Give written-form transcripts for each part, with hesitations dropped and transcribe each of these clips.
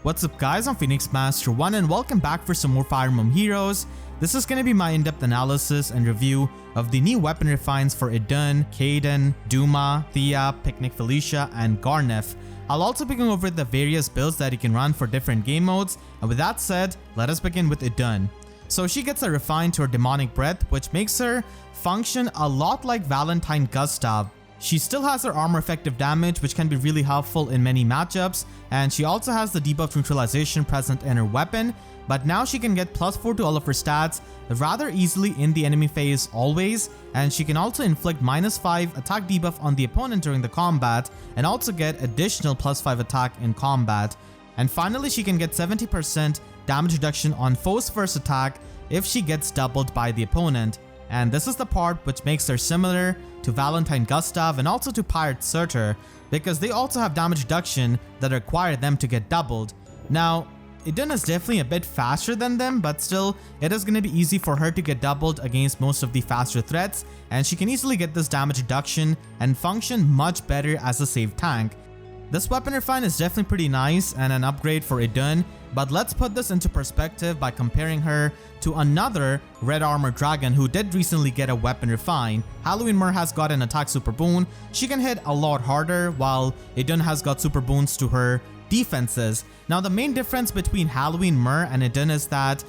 What's up guys, I'm Phoenix Master 1 and welcome back for some more Fire Emblem Heroes. This is going to be my in-depth analysis and review of the new weapon refines for Idunn, Kaden, Duma, Thea, Picnic Felicia, and Gharnef. I'll also be going over the various builds that you can run for different game modes, and with that said, let us begin with Idunn. So she gets a refine to her demonic breath, which makes her function a lot like Valentine GUSTAV. She still has her armor effective damage, which can be really helpful in many matchups, and she also has the debuff neutralization present in her weapon, but now she can get +4 to all of her stats rather easily in the enemy phase always, and she can also inflict -5 attack debuff on the opponent during the combat and also get additional +5 attack in combat. And finally, she can get 70% damage reduction on foe's first attack if she gets doubled by the opponent. And this is the part which makes her similar to Valentine GUSTAV and also to Pirate Surtur, because they also have damage reduction that require them to get doubled. Now, Idunn is definitely a bit faster than them, but still, it is going to be easy for her to get doubled against most of the faster threats, and she can easily get this damage reduction and function much better as a safe tank. This weapon refine is definitely pretty nice and an upgrade for Idunn, but let's put this into perspective by comparing her to another red armor dragon who did recently get a weapon refine. Halloween Myrrh has got an attack super boon. She can hit a lot harder, while Idunn has got super boons to her defenses. Now the main difference between Halloween Myrrh and Idunn is that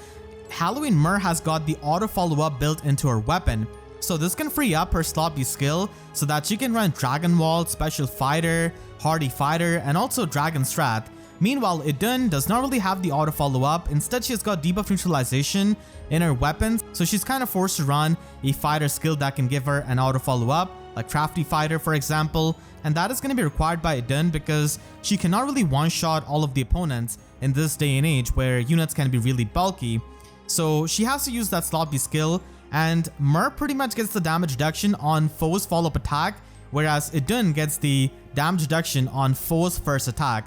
Halloween Myrrh has got the auto follow-up built into her weapon. So this can free up her sloppy skill so that she can run Dragon Wall, Special Fighter, Hardy Fighter, and also Dragon Strat. Meanwhile, Idunn does not really have the auto follow-up. Instead, she's got debuff neutralization in her weapons, so she's kind of forced to run a fighter skill that can give her an auto follow-up, like Crafty Fighter for example, and that is going to be required by Idunn because she cannot really one-shot all of the opponents in this day and age where units can be really bulky. So she has to use that sloppy skill, and Myrrh pretty much gets the damage reduction on foe's follow-up attack, whereas Idunn gets the damage reduction on foe's first attack.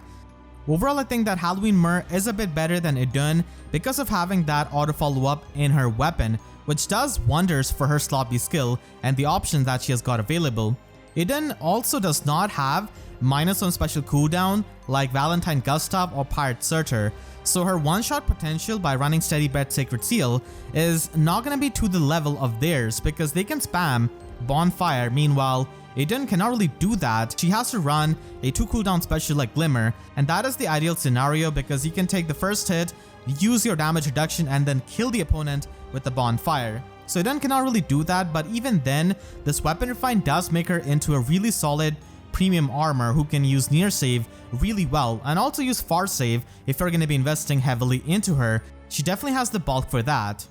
Overall, I think that Halloween Myrrh is a bit better than Idunn because of having that auto follow-up in her weapon, which does wonders for her sloppy skill and the options that she has got available. Idunn also does not have -1 special cooldown like Valentine GUSTAV or Pirate Surtur, so her one-shot potential by running Steady Breath Sacred Seal is not going to be to the level of theirs because they can spam Bonfire. Meanwhile, Idunn cannot really do that. She has to run a 2 cooldown special like Glimmer, and that is the ideal scenario because you can take the first hit, use your damage reduction, and then kill the opponent with the Bonfire. So Idunn cannot really do that, but even then, this weapon refine does make her into a really solid premium armor who can use near save really well and also use far save if you're going to be investing heavily into her. She definitely has the bulk for that.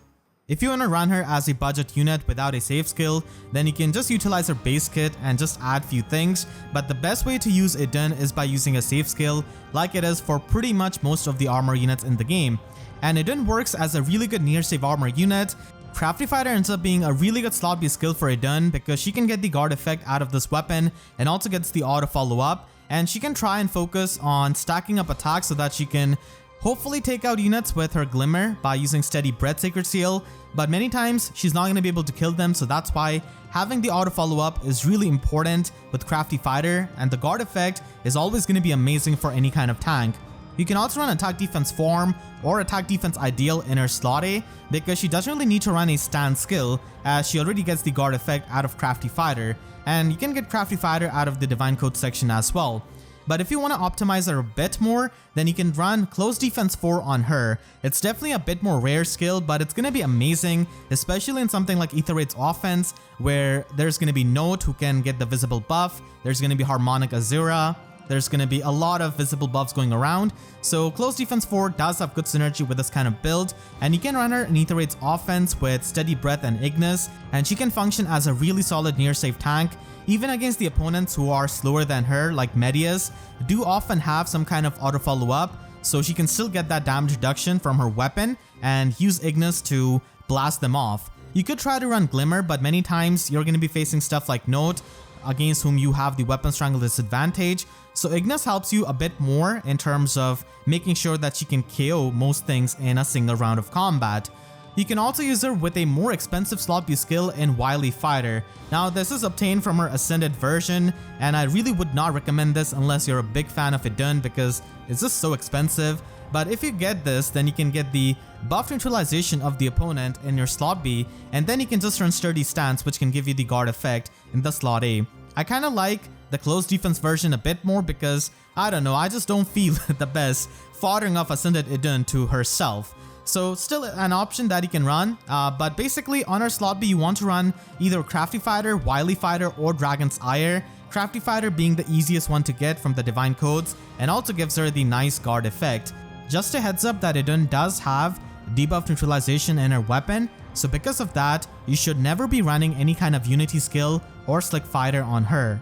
If you want to run her as a budget unit without a save skill, then you can just utilize her base kit and just add few things, but the best way to use Idunn is by using a save skill like it is for pretty much most of the armor units in the game. And Idunn works as a really good near save armor unit. Crafty Fighter ends up being a really good sloppy skill for Idunn because she can get the guard effect out of this weapon and also gets the auto follow up, and she can try and focus on stacking up attacks so that she can hopefully take out units with her Glimmer by using Steady Breath Sacred Seal, but many times she's not going to be able to kill them, so that's why having the auto follow up is really important with Crafty Fighter, and the guard effect is always going to be amazing for any kind of tank. You can also run Attack Defense Form or Attack Defense Ideal in her slot A because she doesn't really need to run a stand skill as she already gets the guard effect out of Crafty Fighter, and you can get Crafty Fighter out of the Divine Code section as well. But if you want to optimize her a bit more, then you can run Close Defense 4 on her. It's definitely a bit more rare skill, but it's going to be amazing, especially in something like Aether Raids offense, where there's going to be Note who can get the visible buff, there's going to be Harmonic Azura, there's going to be a lot of visible buffs going around, so Close Defense 4 does have good synergy with this kind of build, and you can run her in Aether Raids offense with Steady Breath and Ignis, and she can function as a really solid near save tank. Even against the opponents who are slower than her, like Medias, do often have some kind of auto follow-up, so she can still get that damage reduction from her weapon and use Ignis to blast them off. You could try to run Glimmer, but many times you're going to be facing stuff like Note, against whom you have the weapon strangle disadvantage, so Ignis helps you a bit more in terms of making sure that she can KO most things in a single round of combat. You can also use her with a more expensive sloppy skill in Wily Fighter. Now this is obtained from her Ascended version, and I really would not recommend this unless you're a big fan of Idunn because it's just so expensive. But if you get this, then you can get the buff neutralization of the opponent in your slot B, and then you can just run Sturdy Stance, which can give you the guard effect in the slot A. I kind of like the close defense version a bit more because, I don't know, I just don't feel the best foddering off Ascended Idunn to herself. So still an option that you can run, but basically on our slot B you want to run either Crafty Fighter, Wily Fighter, or Dragon's Ire. Crafty Fighter being the easiest one to get from the Divine Codes and also gives her the nice guard effect. Just a heads up that Idunn does have debuff neutralization in her weapon, so because of that, you should never be running any kind of Unity skill or Slick Fighter on her.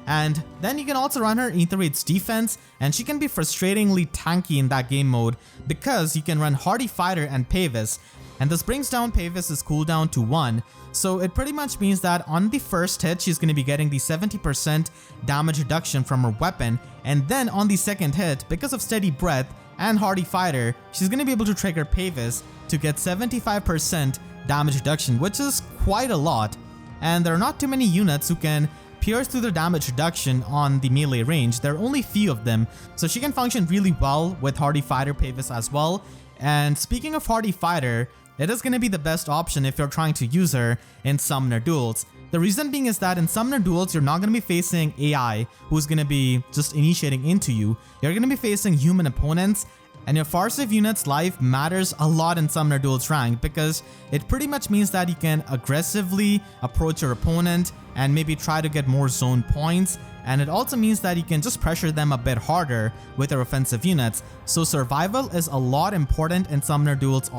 And then you can also run her Aether Raids defense, and she can be frustratingly tanky in that game mode because you can run Hardy Fighter and Pavis, and this brings down Pavis' cooldown to 1, so it pretty much means that on the first hit she's going to be getting the 70% damage reduction from her weapon, and then on the second hit, because of Steady Breath and Hardy Fighter, she's going to be able to trigger Pavis to get 75% damage reduction, which is quite a lot, and there are not too many units who can pierce through the damage reduction on the melee range. There are only few of them, so she can function really well with Hardy Fighter Pavis as well. And speaking of Hardy Fighter, it is going to be the best option if you're trying to use her in Summoner Duels. The reason being is that in Summoner Duels, you're not going to be facing AI who's going to be just initiating into you. You're going to be facing human opponents, and your Firesweep unit's life matters a lot in Summoner Duels rank because it pretty much means that you can aggressively approach your opponent and maybe try to get more zone points, and it also means that you can just pressure them a bit harder with your offensive units. So survival is a lot important in Summoner Duels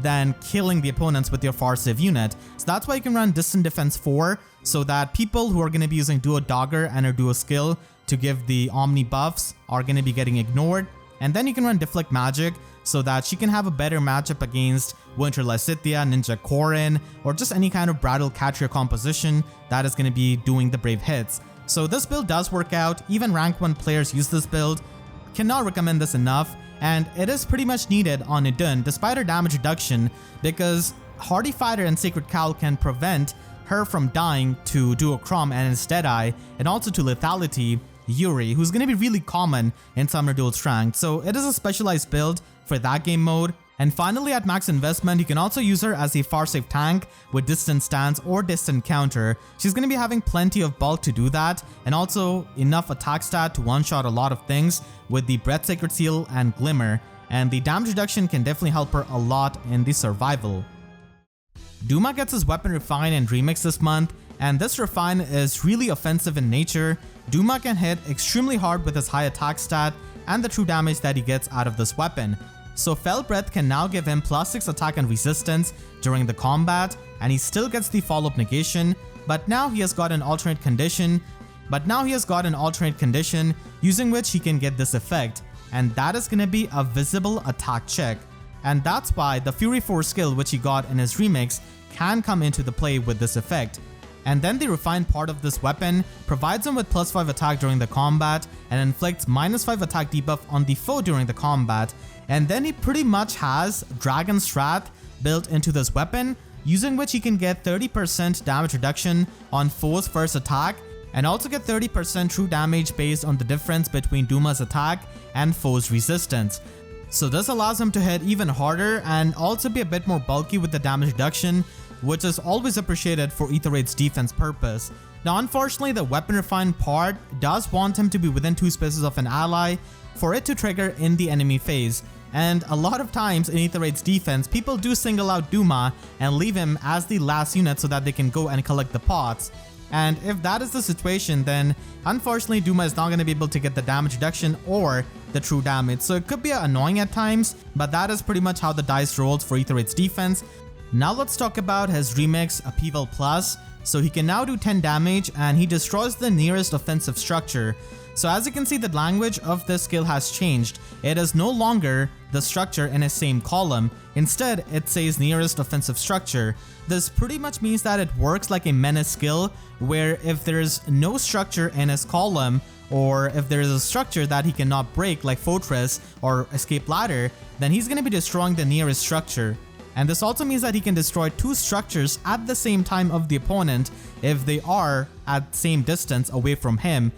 than killing the opponents with your Firesweep unit. So that's why you can run Distant Defense 4, so that people who are going to be using Duo Dagger and her Duo Skill to give the Omni buffs are going to be getting ignored. And then you can run Deflect Magic so that she can have a better matchup against Winter Lysithea, Ninja Korin, or just any kind of Brattle Catcher composition that is going to be doing the brave hits. So this build does work out. Even rank 1 players use this build. Cannot recommend this enough, and it is pretty much needed on Idunn despite her damage reduction, because Hardy Fighter and Sacred Cowl can prevent her from dying to Duochrome and Instead-Eye, and also to Lethality Yuri, who's going to be really common in Summoner Duels ranked, so it is a specialized build for that game mode. And finally, at max investment, you can also use her as a Firesweep tank with Distant Stance or Distant Counter. She's going to be having plenty of bulk to do that, and also enough attack stat to one-shot a lot of things with the Breath Sacred Seal and Glimmer, and the damage reduction can definitely help her a lot in the survival. Duma gets his weapon refine and remix this month, and this refine is really offensive in nature. Duma can hit extremely hard with his high attack stat and the true damage that he gets out of this weapon. So Fell Breath can now give him +6 attack and resistance during the combat, and he still gets the follow-up negation, but now he has got an alternate condition using which he can get this effect, and that is going to be a visible attack check. And that's why the Fury 4 skill which he got in his remix can come into the play with this effect. And then the refined part of this weapon provides him with +5 attack during the combat and inflicts -5 attack debuff on the foe during the combat. And then he pretty much has Dragon's Wrath built into this weapon, using which he can get 30% damage reduction on foe's first attack, and also get 30% true damage based on the difference between Duma's attack and foe's resistance. So this allows him to hit even harder and also be a bit more bulky with the damage reduction, which is always appreciated for Aether Raids defense purpose. Now unfortunately, the weapon refine part does want him to be within 2 spaces of an ally for it to trigger in the enemy phase, and a lot of times in Aether Raids defense, people do single out Duma and leave him as the last unit so that they can go and collect the pots. And if that is the situation, then unfortunately Duma is not going to be able to get the damage reduction or the true damage, so it could be annoying at times, but that is pretty much how the dice rolls for Aether Raids defense. Now let's talk about his remix Upheavel Plus. So he can now do 10 damage and he destroys the nearest offensive structure. So as you can see, the language of this skill has changed. It is no longer the structure in his same column. Instead, it says nearest offensive structure. This pretty much means that it works like a menace skill, where if there's no structure in his column, or if there is a structure that he cannot break like Fortress or Escape Ladder, then he's going to be destroying the nearest structure. And this also means that he can destroy 2 structures at the same time of the opponent if they are at same distance away from him.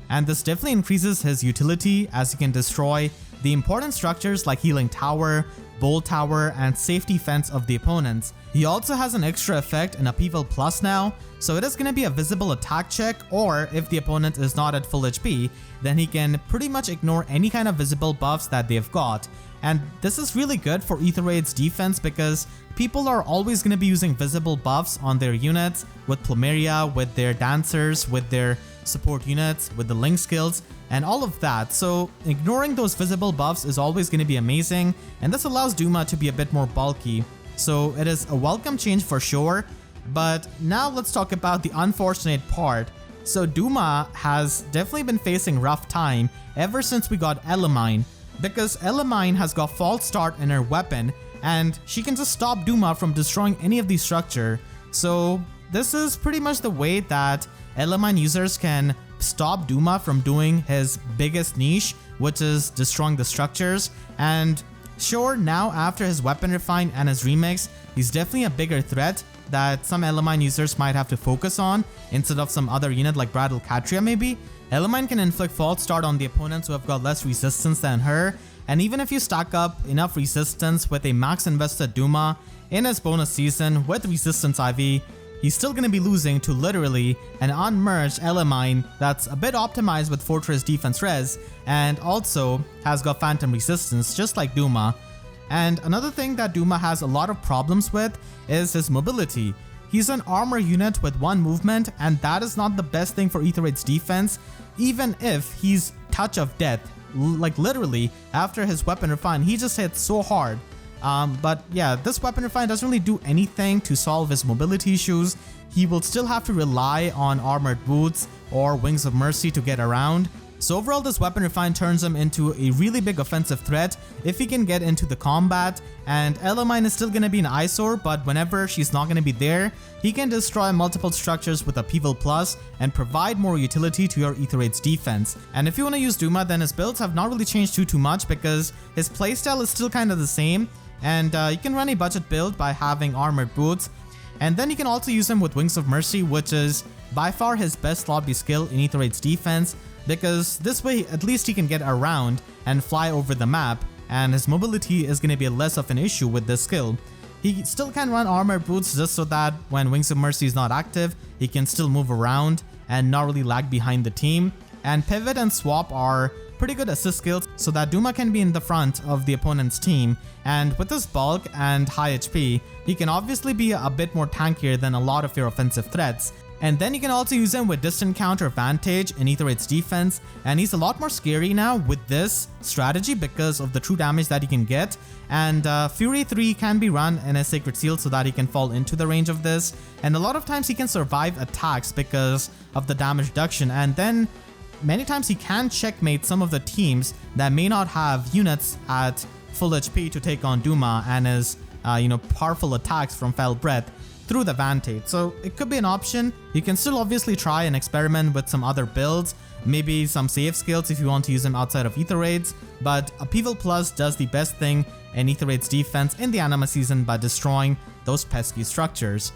And this definitely increases his utility, as he can destroy the important structures like Healing Tower, Bolt Tower, and Safety Fence of the opponents. He also has an extra effect in Upheavel Plus now, so it is going to be a visible attack check, or if the opponent is not at full HP, then he can pretty much ignore any kind of visible buffs that they've got. And this is really good for Aether Raids defense because people are always going to be using visible buffs on their units with Plumeria, with their dancers, with their support units, with the link skills, and all of that. So ignoring those visible buffs is always going to be amazing, and this allows Duma to be a bit more bulky. So it is a welcome change for sure. But now let's talk about the unfortunate part. So Duma has definitely been facing rough time ever since we got Elimine, because Elimine has got false start in her weapon and she can just stop Duma from destroying any of the structure. So this is pretty much the way that Elimine users can stop Duma from doing his biggest niche, which is destroying the structures. And sure, now after his weapon refine and his remix, he's definitely a bigger threat that some Elimine users might have to focus on instead of some other unit like Brattle Katria maybe. Elimine can inflict false start on the opponents who have got less resistance than her, and even if you stack up enough resistance with a max invested Duma in his bonus season with resistance IV, he's still going to be losing to literally an unmerged Elimine that's a bit optimized with Fortress Defense Res and also has got Phantom Resistance just like Duma. And another thing that Duma has a lot of problems with is his mobility. He's an armor unit with one movement, and that is not the best thing for Aether Raids defense, even if he's Touch of Death. Like literally, after his weapon refine, he just hits so hard. But yeah, this weapon refine doesn't really do anything to solve his mobility issues. He will still have to rely on armored boots or Wings of Mercy to get around. So overall, this weapon refine turns him into a really big offensive threat if he can get into the combat, and Elimine is still going to be an eyesore, but whenever she's not going to be there, he can destroy multiple structures with Upheavel Plus and provide more utility to your Aether Raids defense. And if you want to use Duma, then his builds have not really changed too much because his playstyle is still kind of the same, and you can run a budget build by having armored boots, and then you can also use him with Wings of Mercy, which is by far his best lobby skill in Aether Raids defense, because this way at least he can get around and fly over the map, and his mobility is going to be less of an issue with this skill. He still can run armored boots just so that when Wings of Mercy is not active, he can still move around and not really lag behind the team. And Pivot and Swap are pretty good assist skills so that Duma can be in the front of the opponent's team, and with his bulk and high HP, he can obviously be a bit more tankier than a lot of your offensive threats. And then you can also use him with Distant Counter Vantage in Aether Raids defense, and he's a lot more scary now with this strategy because of the true damage that he can get. And Fury 3 can be run in a Sacred Seal so that he can fall into the range of this, and a lot of times he can survive attacks because of the damage reduction, and then many times he can checkmate some of the teams that may not have units at full HP to take on Duma and his powerful attacks from Fell Breath through the Vantage. So it could be an option. You can still obviously try and experiment with some other builds, maybe some save skills if you want to use them outside of Aether Raids, but Upheaval Plus does the best thing in Aether Raids defense in the Anima season by destroying those pesky structures.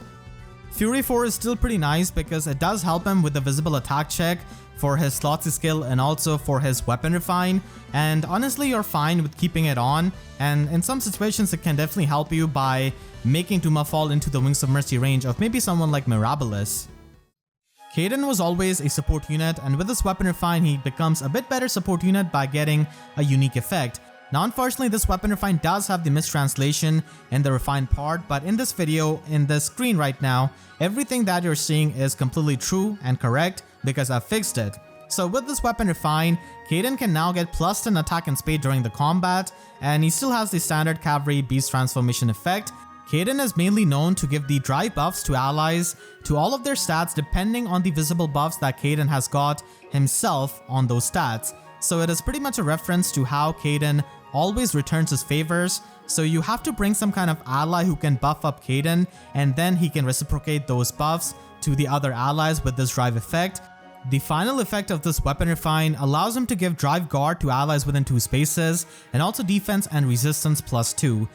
Fury 4 is still pretty nice because it does help him with the visible attack check for his Slotsy skill and also for his weapon refine, and honestly you're fine with keeping it on, and in some situations it can definitely help you by making Duma fall into the Wings of Mercy range of maybe someone like Mirabilis. Kaden was always a support unit, and with this weapon refine he becomes a bit better support unit by getting a unique effect. Now unfortunately this weapon refine does have the mistranslation in the refined part, but in this video, in the screen right now, everything that you're seeing is completely true and correct because I've fixed it. So with this weapon refine, Kaden can now get +10 attack and speed during the combat, and he still has the standard cavalry beast transformation effect. Kaden is mainly known to give the drive buffs to allies to all of their stats depending on the visible buffs that Kaden has got himself on those stats. So it is pretty much a reference to how Kaden always returns his favors. So you have to bring some kind of ally who can buff up Kaden, and then he can reciprocate those buffs to the other allies with this drive effect. The final effect of this weapon refine allows him to give Drive Guard to allies within 2 spaces, and also defense and resistance +2.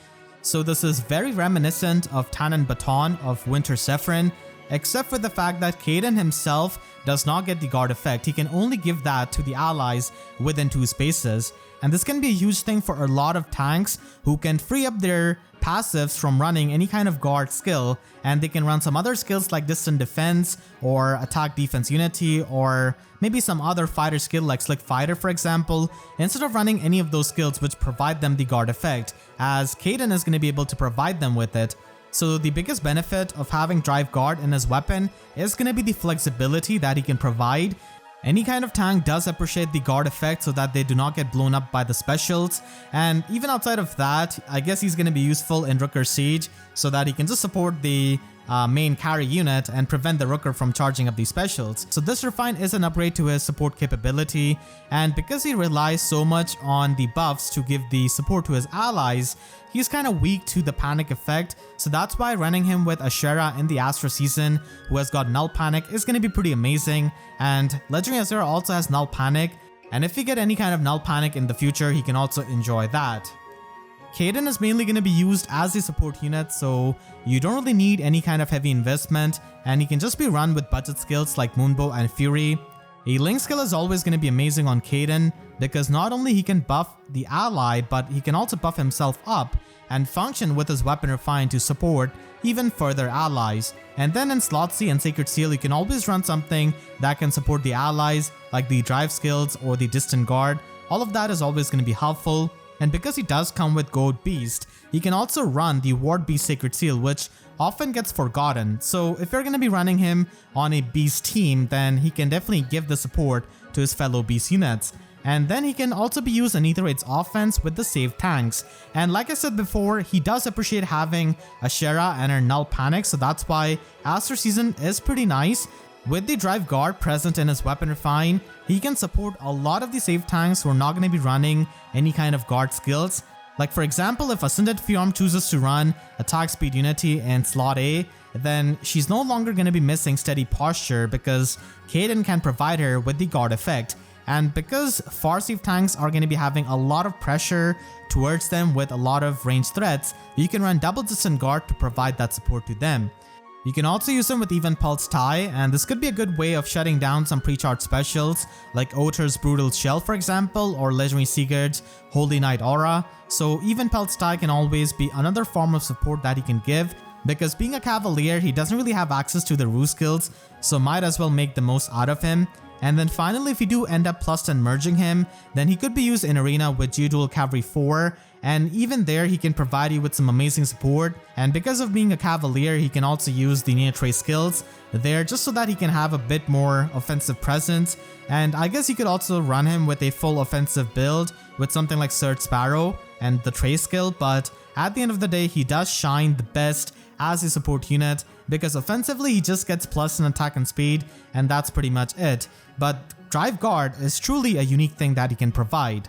So this is very reminiscent of Tannin Baton of Winter Zephyrin, except for the fact that Kaden himself does not get the guard effect. He can only give that to the allies within 2 spaces. And this can be a huge thing for a lot of tanks who can free up their passives from running any kind of guard skill, and they can run some other skills like distant defense or attack defense unity, or maybe some other fighter skill like slick fighter for example, instead of running any of those skills which provide them the guard effect, as Kaden is going to be able to provide them with it. So the biggest benefit of having Drive Guard in his weapon is going to be the flexibility that he can provide. Any kind of tank does appreciate the guard effect so that they do not get blown up by the specials, and even outside of that, I guess he's going to be useful in Rooker Siege so that he can just support the main carry unit and prevent the Rooker from charging up these specials. So this refine is an upgrade to his support capability, and because he relies so much on the buffs to give the support to his allies, he's kind of weak to the panic effect, so that's why running him with Ashera in the Astra season, who has got Null Panic, is going to be pretty amazing. And Legendary Azura also has Null Panic, and if we get any kind of Null Panic in the future, he can also enjoy that. Kaden is mainly going to be used as a support unit, so you don't really need any kind of heavy investment, and he can just be run with budget skills like Moonbow and Fury. A Link skill is always going to be amazing on Kaden, because not only he can buff the ally, but he can also buff himself up and function with his weapon refine to support even further allies. And then in Slot C and Sacred Seal, you can always run something that can support the allies like the drive skills or the distant guard. All of that is always going to be helpful. And because he does come with Goat Beast, he can also run the Ward Beast Sacred Seal, which often gets forgotten. So if you're going to be running him on a Beast team, then he can definitely give the support to his fellow Beast units. And then he can also be used in Aether Raids offense with the save tanks. And like I said before, he does appreciate having Ashera and her Null Panic, so that's why Astra season is pretty nice. With the Drive Guard present in his weapon refine, he can support a lot of the save tanks who are not going to be running any kind of guard skills. Like for example, if Ascended Fiorm chooses to run Attack Speed Unity in Slot A, then she's no longer going to be missing Steady Posture because Kaden can provide her with the guard effect. And because far save tanks are going to be having a lot of pressure towards them with a lot of ranged threats, you can run double distant guard to provide that support to them. You can also use them with Even Pulse Tie, and this could be a good way of shutting down some pre-charged specials like Oter's Brutal Shell for example, or Legendary Sigurd's Holy Knight Aura. So Even Pulse Tie can always be another form of support that he can give, because being a Cavalier, he doesn't really have access to the Rue skills, so might as well make the most out of him. And then finally, if you do end up plus 10 merging him, then he could be used in Arena with Geodual Cavalry 4, and even there he can provide you with some amazing support. And because of being a Cavalier, he can also use the Nea Trace skills there just so that he can have a bit more offensive presence. And I guess you could also run him with a full offensive build with something like Surge Sparrow and the Trace skill, but at the end of the day, he does shine the best as a support unit because offensively he just gets plus in attack and speed, and that's pretty much it. But Drive Guard is truly a unique thing that he can provide.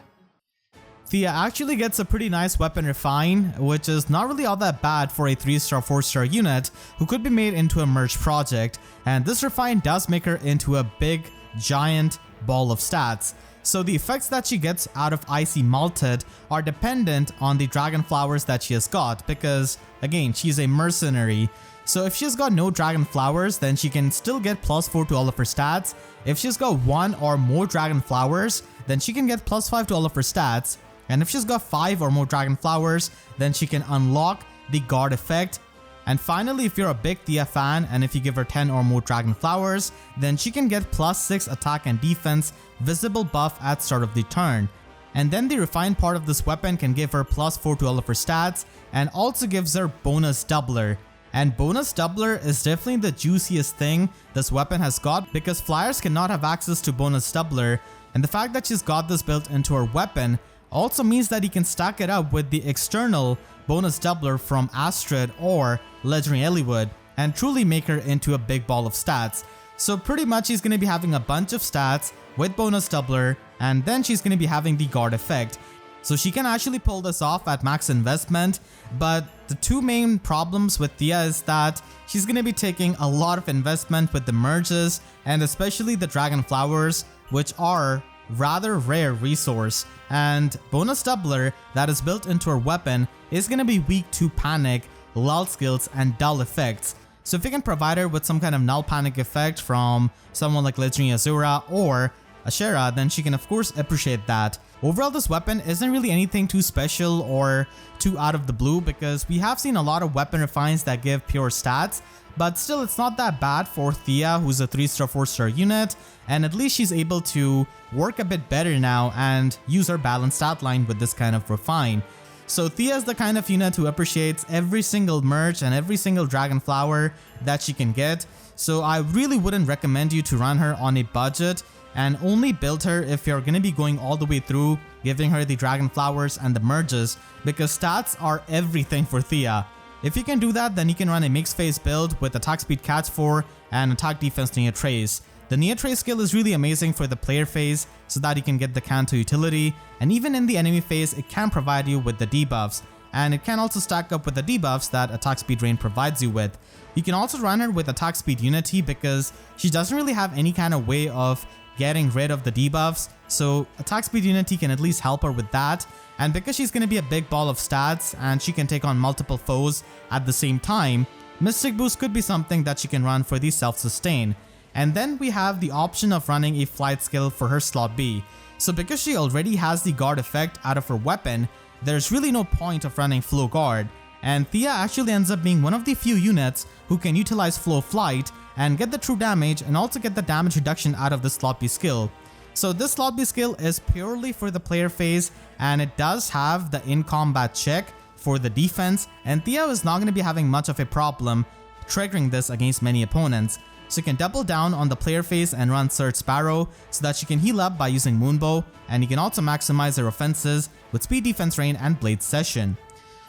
Thea actually gets a pretty nice weapon refine, which is not really all that bad for a 3-star 4-star unit who could be made into a merge project, and this refine does make her into a big giant ball of stats. So the effects that she gets out of Icy Malted are dependent on the dragon flowers that she has got, because again, she's a mercenary. So if she's got no dragon flowers, then she can still get +4 to all of her stats. If she's got 1 or more dragon flowers, then she can get +5 to all of her stats. And if she's got 5 or more dragon flowers, then she can unlock the guard effect. And finally, if you're a big Thea fan and if you give her 10 or more dragon flowers, then she can get +6 attack and defense visible buff at start of the turn. And then the refined part of this weapon can give her +4 to all of her stats and also gives her bonus doubler. And bonus doubler is definitely the juiciest thing this weapon has got, because flyers cannot have access to bonus doubler, and the fact that she's got this built into her weapon also means that he can stack it up with the external bonus doubler from Astrid or Legendary Eliwood and truly make her into a big ball of stats. So pretty much he's going to be having a bunch of stats with bonus doubler, and then she's going to be having the guard effect. So she can actually pull this off at max investment, but the two main problems with Thea is that she's going to be taking a lot of investment with the merges and especially the dragon flowers, which are rather rare resource, and bonus doubler that is built into her weapon is going to be weak to panic, lull skills, and dull effects. So if you can provide her with some kind of null panic effect from someone like Legendary Azura or Ashera, then she can of course appreciate that. Overall, this weapon isn't really anything too special or too out of the blue because we have seen a lot of weapon refines that give pure stats, but still it's not that bad for Thea, who's a 3-star 4-star unit, and at least she's able to work a bit better now and use her balanced stat line with this kind of refine. So Thea is the kind of unit who appreciates every single merch and every single dragon flower that she can get, so I really wouldn't recommend you to run her on a budget and only build her if you're going to be going all the way through, giving her the dragon flowers and the merges, because stats are everything for Thea. If you can do that, then you can run a mixed phase build with attack speed catch 4 and attack defense Neo Trace. The Neo Trace skill is really amazing for the player phase so that you can get the Kanto utility, and even in the enemy phase it can provide you with the debuffs, and it can also stack up with the debuffs that attack speed drain provides you with. You can also run her with attack speed unity because she doesn't really have any kind of way of getting rid of the debuffs, so attack speed unity can at least help her with that, and because she's going to be a big ball of stats and she can take on multiple foes at the same time, Mystic Boost could be something that she can run for the self-sustain. And then we have the option of running a flight skill for her slot B. So because she already has the guard effect out of her weapon, there's really no point of running flow guard, and Thea actually ends up being one of the few units who can utilize flow flight and get the true damage and also get the damage reduction out of the slot B skill. So this slot B skill is purely for the player phase, and it does have the in combat check for the defense, and Thea is not going to be having much of a problem triggering this against many opponents. So you can double down on the player phase and run Surge Sparrow so that she can heal up by using Moonbow, and you can also maximize her offenses with Speed Defense Rain and Blade Session.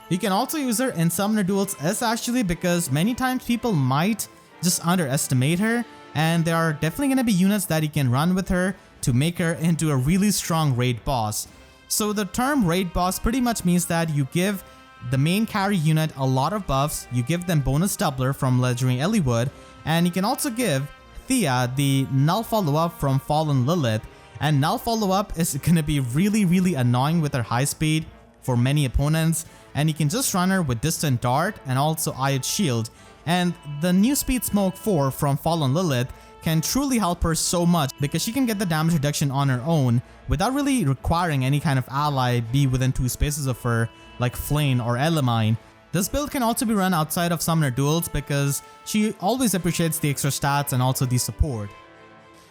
You can also use her in Summoner Duels actually because many times people might just underestimate her, and there are definitely going to be units that you can run with her to make her into a really strong raid boss. So the term raid boss pretty much means that you give the main carry unit a lot of buffs, you give them bonus doubler from Legendary Eliwood, and you can also give Thea the null follow-up from Fallen Lilith, and null follow-up is going to be really annoying with her high speed for many opponents, and you can just run her with Distant Dart and also Ayat Shield, and the new Speed Smoke 4 from Fallen Lilith can truly help her so much because she can get the damage reduction on her own without really requiring any kind of ally be within 2 spaces of her like Flame or Elimine. This build can also be run outside of Summoner Duels because she always appreciates the extra stats and also the support.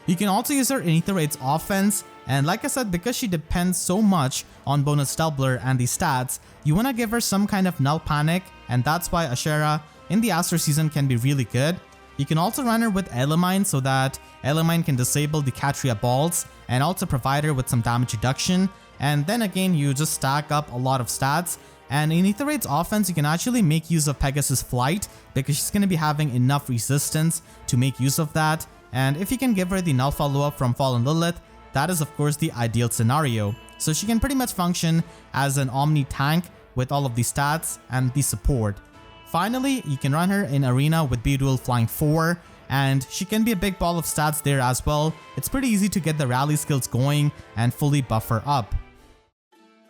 You can also use her in Aether Raids offense, and like I said, because she depends so much on bonus doubler and the stats, you want to give her some kind of null panic, and that's why Ashera in the Aster season can be really good. You can also run her with Elimine so that Elimine can disable the Katria balls and also provide her with some damage reduction, and then again you just stack up a lot of stats. And in Aether Raids offense, you can actually make use of Pegasus Flight because she's going to be having enough resistance to make use of that, and if you can give her the null follow-up from Fallen Lilith, that is of course the ideal scenario. So she can pretty much function as an Omni tank with all of the stats and the support. Finally, you can run her in Arena with Beduel Flying 4, and she can be a big ball of stats there as well. It's pretty easy to get the rally skills going and fully buff her up.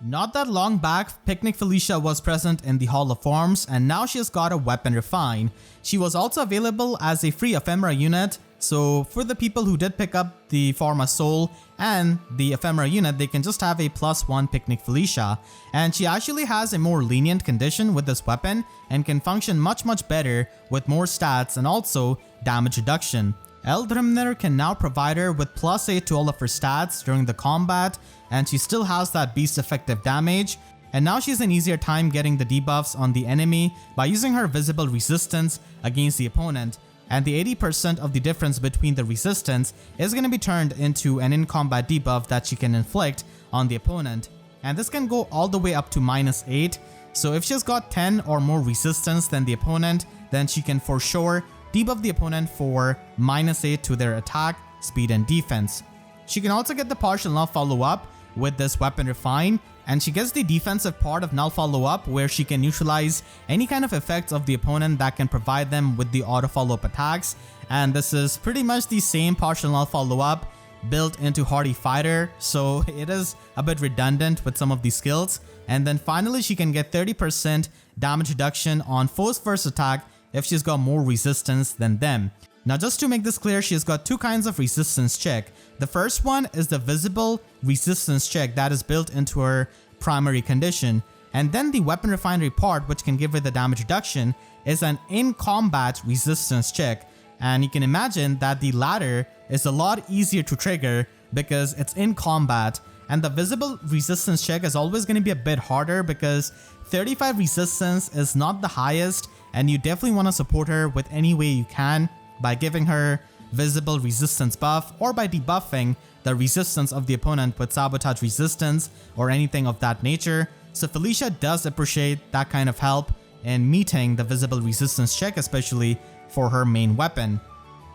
Not that long back, Picnic Felicia was present in the Hall of Forms, and now she has got a weapon refine. She was also available as a free Ephemera unit, so for the people who did pick up the Forma Soul and the Ephemera unit, they can just have a +1 Picnic Felicia. And she actually has a more lenient condition with this weapon and can function much better with more stats and also damage reduction. Eldrimner can now provide her with +8 to all of her stats during the combat, and she still has that beast effective damage, and now she has an easier time getting the debuffs on the enemy by using her visible resistance against the opponent, and the 80% of the difference between the resistance is going to be turned into an in-combat debuff that she can inflict on the opponent, and this can go all the way up to -8, so if she's got 10 or more resistance than the opponent, then she can for sure debuff the opponent for -8 to their attack, speed, and defense. She can also get the partial null follow-up with this weapon refine, and she gets the defensive part of null follow-up where she can neutralize any kind of effects of the opponent that can provide them with the auto follow-up attacks, and this is pretty much the same partial null follow-up built into Hardy Fighter, so it is a bit redundant with some of these skills. And then finally she can get 30% damage reduction on foe's first attack if she's got more resistance than them. Now just to make this clear, she's got two kinds of resistance check. The first one is the visible resistance check that is built into her primary condition. And then the weapon refinery part, which can give her the damage reduction, is an in-combat resistance check. And you can imagine that the latter is a lot easier to trigger because it's in combat. And the visible resistance check is always going to be a bit harder because 35 resistance is not the highest, and you definitely want to support her with any way you can by giving her visible resistance buff or by debuffing the resistance of the opponent with sabotage resistance or anything of that nature. So Felicia does appreciate that kind of help in meeting the visible resistance check, especially for her main weapon.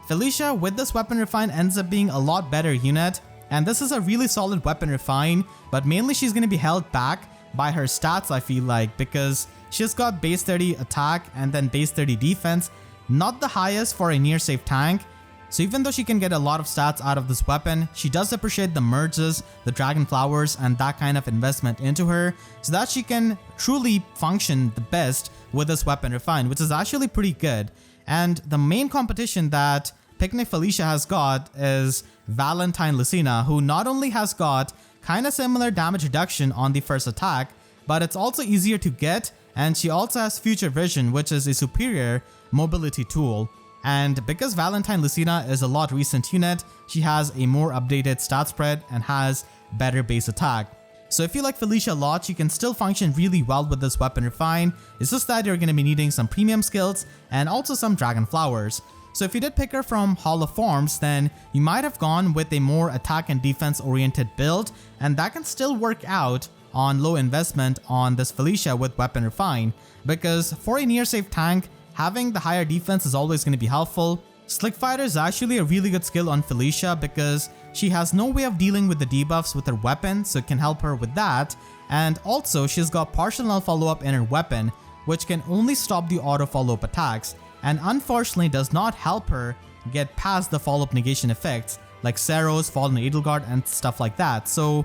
Felicia with this weapon refine ends up being a lot better unit, and this is a really solid weapon refine, but mainly she's going to be held back by her stats, I feel like, because she's got base 30 attack and then base 30 defense, not the highest for a near safe tank. So even though she can get a lot of stats out of this weapon, she does appreciate the merges, the dragon flowers, and that kind of investment into her so that she can truly function the best with this weapon refine, which is actually pretty good. And the main competition that Picnic Felicia has got is Valentine Lucina, who not only has got kind of similar damage reduction on the first attack, but it's also easier to get, and she also has Future Vision, which is a superior mobility tool. And because Valentine Lucina is a lot recent unit, she has a more updated stat spread and has better base attack. So if you like Felicia a lot, you can still function really well with this weapon refine. It's just that you're going to be needing some premium skills and also some dragon flowers. So if you did pick her from Hall of Forms, then you might have gone with a more attack and defense oriented build, and that can still work out on low investment on this Felicia with weapon refine, because for a near safe tank, having the higher defense is always going to be helpful. Slick Fighter is actually a really good skill on Felicia because she has no way of dealing with the debuffs with her weapon, so it can help her with that. And also she's got partial null follow-up in her weapon, which can only stop the auto follow-up attacks, and unfortunately does not help her get past the follow-up negation effects like Seros, Fallen Edelgard, and stuff like that. So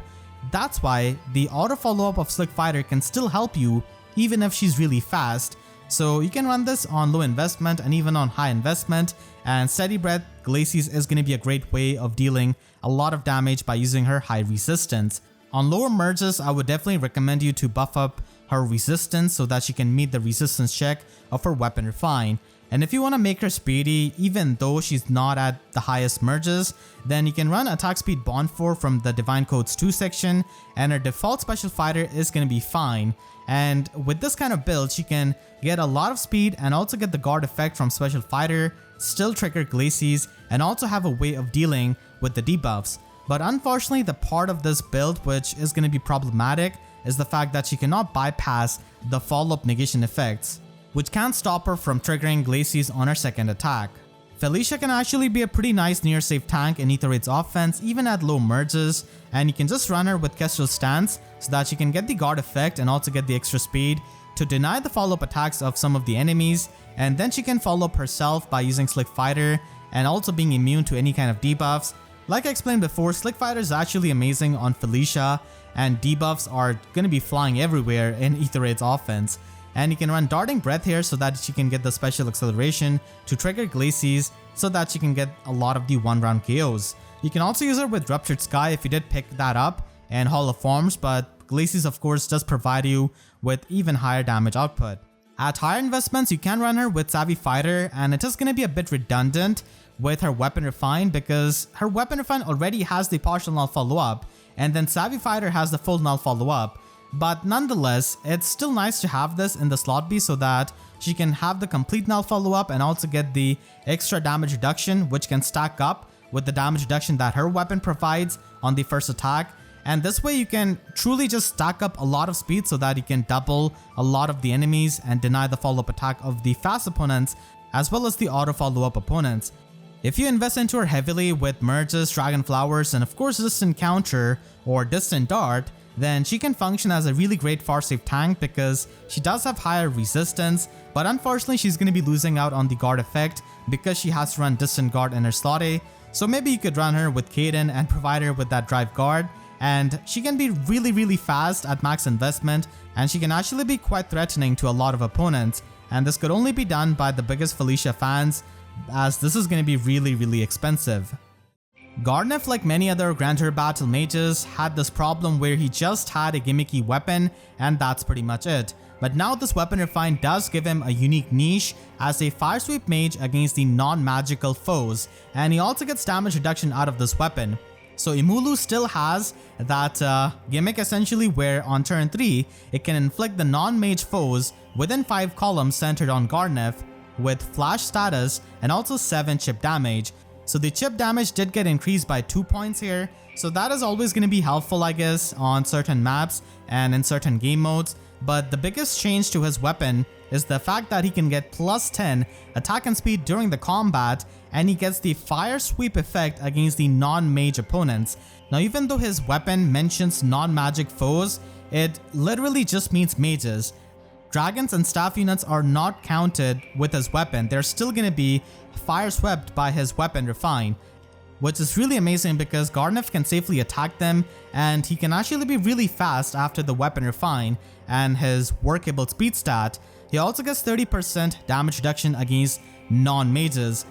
that's why the auto follow-up of Slick Fighter can still help you even if she's really fast. So you can run this on low investment and even on high investment, and Steady Breath Glacies is going to be a great way of dealing a lot of damage by using her high resistance. On lower merges, I would definitely recommend you to buff up her resistance so that she can meet the resistance check of her weapon refine. And if you want to make her speedy, even though she's not at the highest merges, then you can run attack speed bond 4 from the Divine Codes 2 section, and her default special fighter is going to be fine. And with this kind of build, she can get a lot of speed and also get the guard effect from special fighter, still trigger Glacies, and also have a way of dealing with the debuffs. But unfortunately, the part of this build which is going to be problematic is the fact that she cannot bypass the follow-up negation effects, which can stop her from triggering Glacies on her second attack. Felicia can actually be a pretty nice near safe tank in Aether Raids offense even at low merges, and you can just run her with Kestrel Stance so that she can get the guard effect and also get the extra speed to deny the follow-up attacks of some of the enemies, and then she can follow up herself by using Slick Fighter and also being immune to any kind of debuffs. Like I explained before, Slick Fighter is actually amazing on Felicia, and debuffs are going to be flying everywhere in Aether Raids offense. And you can run Darting Breath here so that she can get the special acceleration to trigger Glacies so that she can get a lot of the one-round KOs. You can also use her with Ruptured Sky if you did pick that up and Hall of Forms, but Glacies of course does provide you with even higher damage output. At higher investments, you can run her with Savvy Fighter, and it is going to be a bit redundant with her Weapon Refine because her Weapon Refine already has the partial null follow-up, and then Savvy Fighter has the full null follow-up. But nonetheless, it's still nice to have this in the slot B so that she can have the complete null follow-up and also get the extra damage reduction, which can stack up with the damage reduction that her weapon provides on the first attack. And this way you can truly just stack up a lot of speed so that you can double a lot of the enemies and deny the follow-up attack of the fast opponents as well as the auto follow-up opponents. If you invest into her heavily with merges, dragon flowers, and of course distant counter or distant dart, then she can function as a really great far safe tank because she does have higher resistance, but unfortunately she's going to be losing out on the guard effect because she has to run distant guard in her slot A. So maybe you could run her with Kaden and provide her with that Drive Guard, and she can be really fast at max investment, and she can actually be quite threatening to a lot of opponents, and this could only be done by the biggest Felicia fans as this is going to be really expensive. Gharnef, like many other Grandeur Battle mages, had this problem where he just had a gimmicky weapon and that's pretty much it. But now this weapon refine does give him a unique niche as a Firesweep Mage against the non-magical foes, and he also gets damage reduction out of this weapon. So Imulu still has that gimmick essentially where on turn 3, it can inflict the non-mage foes within 5 columns centered on Gharnef with flash status and also 7 chip damage. So the chip damage did get increased by 2 points here, so that is always going to be helpful I guess on certain maps and in certain game modes. But the biggest change to his weapon is the fact that he can get plus 10 attack and speed during the combat, and he gets the fire sweep effect against the non-mage opponents. Now even though his weapon mentions non-magic foes, it literally just means mages. Dragons and staff units are not counted with his weapon, they're still gonna be fire swept by his weapon refine, which is really amazing because Gharnef can safely attack them and he can actually be really fast after the weapon refine and his workable speed stat. He also gets 30% damage reduction against non-mages.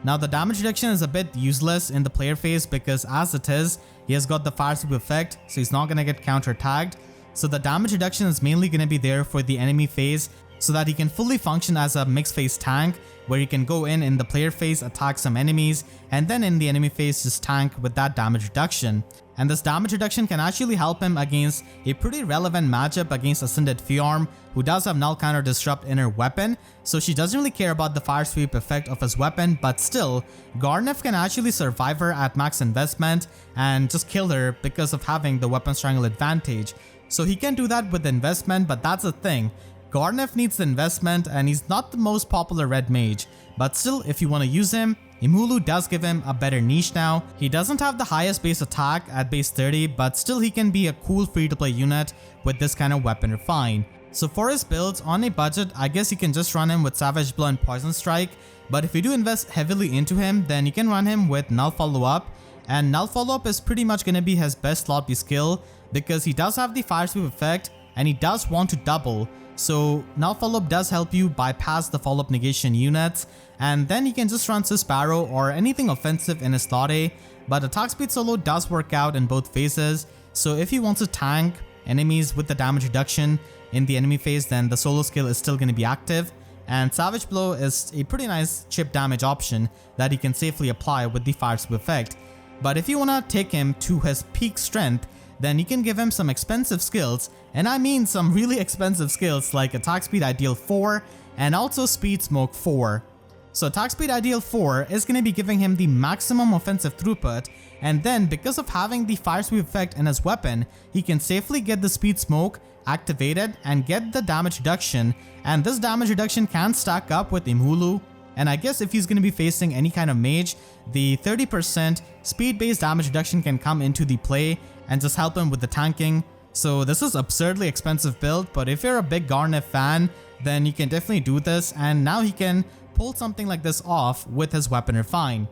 Now the damage reduction is a bit useless in the player phase because as it is, he has got the fire sweep effect, so he's not gonna get counter-tagged. So the damage reduction is mainly gonna be there for the enemy phase so that he can fully function as a mixed phase tank where he can go in the player phase, attack some enemies, and then in the enemy phase just tank with that damage reduction. And this damage reduction can actually help him against a pretty relevant matchup against Ascended Fiorm, who does have null counter disrupt in her weapon, so she doesn't really care about the fire sweep effect of his weapon, but still, Gharnef can actually survive her at max investment and just kill her because of having the weapon strangle advantage. So he can do that with investment, but that's the thing. Gharnef needs the investment and he's not the most popular red mage, but still if you want to use him, Imulu does give him a better niche now. He doesn't have the highest base attack at base 30, but still he can be a cool free to play unit with this kind of weapon refine. So for his builds on a budget, I guess you can just run him with Savage Blow and Poison Strike, but if you do invest heavily into him, then you can run him with Null Follow Up, and Null Follow Up is pretty much going to be his best slot B skill because he does have the fire sweep effect and he does want to double. So Null Follow Up does help you bypass the follow up negation units, and then you can just run Sparrow or anything offensive in his slot A, but attack speed solo does work out in both phases. So if he wants to tank enemies with the damage reduction in the enemy phase, then the solo skill is still going to be active, and Savage Blow is a pretty nice chip damage option that he can safely apply with the fire sweep effect. But if you want to take him to his peak strength, then you can give him some expensive skills, and I mean some really expensive skills like attack speed ideal 4 and also speed smoke 4. So attack speed ideal 4 is going to be giving him the maximum offensive throughput, and then because of having the fire sweep effect in his weapon, he can safely get the speed smoke activated and get the damage reduction, and this damage reduction can stack up with Imulu. And I guess if he's going to be facing any kind of mage, the 30% speed based damage reduction can come into the play and just help him with the tanking. So this is absurdly expensive build, but if you're a big Gharnef fan, then you can definitely do this, and now he can pull something like this off with his weapon refine.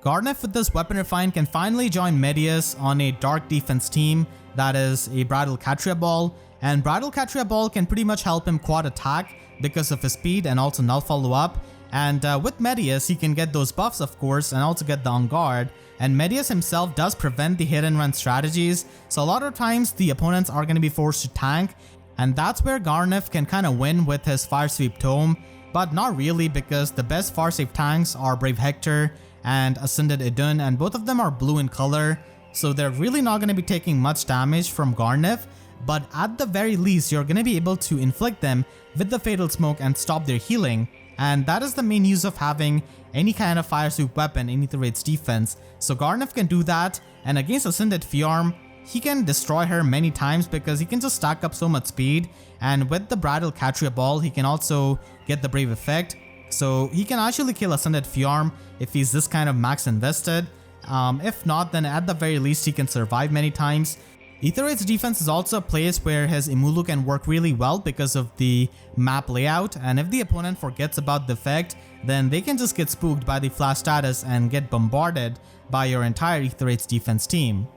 Gharnef with this weapon refine can finally join Medius on a dark defense team that is a Bridal Catria Ball, and Bridal Catria Ball can pretty much help him quad attack because of his speed and also null follow up. And with Medius, he can get those buffs of course and also get the on guard, and Medius himself does prevent the hit and run strategies, so a lot of times the opponents are going to be forced to tank, and that's where Gharnef can kind of win with his Fire Sweep Tome, but not really because the best Fire Sweep tanks are Brave Hector and Ascended Idunn, and both of them are blue in color, so they're really not going to be taking much damage from Gharnef, but at the very least you're going to be able to inflict them with the Fatal Smoke and stop their healing. And that is the main use of having any kind of fire sweep weapon in Aether Raids defense. So Gharnef can do that, and against Ascended Fiorm, he can destroy her many times because he can just stack up so much speed, and with the Bridal Catria Ball he can also get the Brave effect. So he can actually kill Ascended Fiorm if he's this kind of max invested. If not, then at the very least he can survive many times. Aether Raids defense is also a place where his Imulu can work really well because of the map layout, and if the opponent forgets about the effect, then they can just get spooked by the flash status and get bombarded by your entire Aether Raids defense team.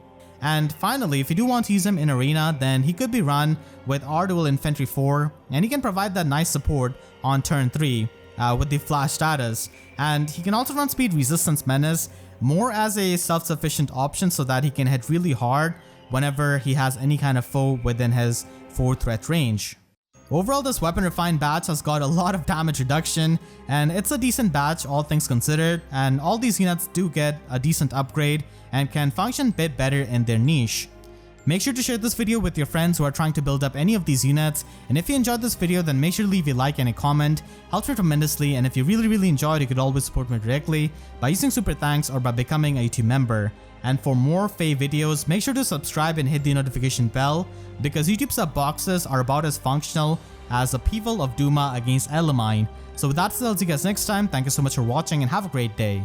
And finally, if you do want to use him in arena, then he could be run with R-Dual Infantry 4, and he can provide that nice support on turn 3. with the flash status. And he can also run speed resistance menace more as a self-sufficient option so that he can hit really hard whenever he has any kind of foe within his 4 threat range. Overall, this weapon refined batch has got a lot of damage reduction, and it's a decent batch all things considered, and all these units do get a decent upgrade and can function a bit better in their niche. Make sure to share this video with your friends who are trying to build up any of these units, and if you enjoyed this video then make sure to leave a like and a comment, helps me tremendously, and if you really enjoyed, you could always support me directly by using super thanks or by becoming a YouTube member. And for more FEH videos, make sure to subscribe and hit the notification bell, because YouTube sub boxes are about as functional as Upheavel of Duma against Elimine. So with that said, I'll see you guys next time. Thank you so much for watching and have a great day.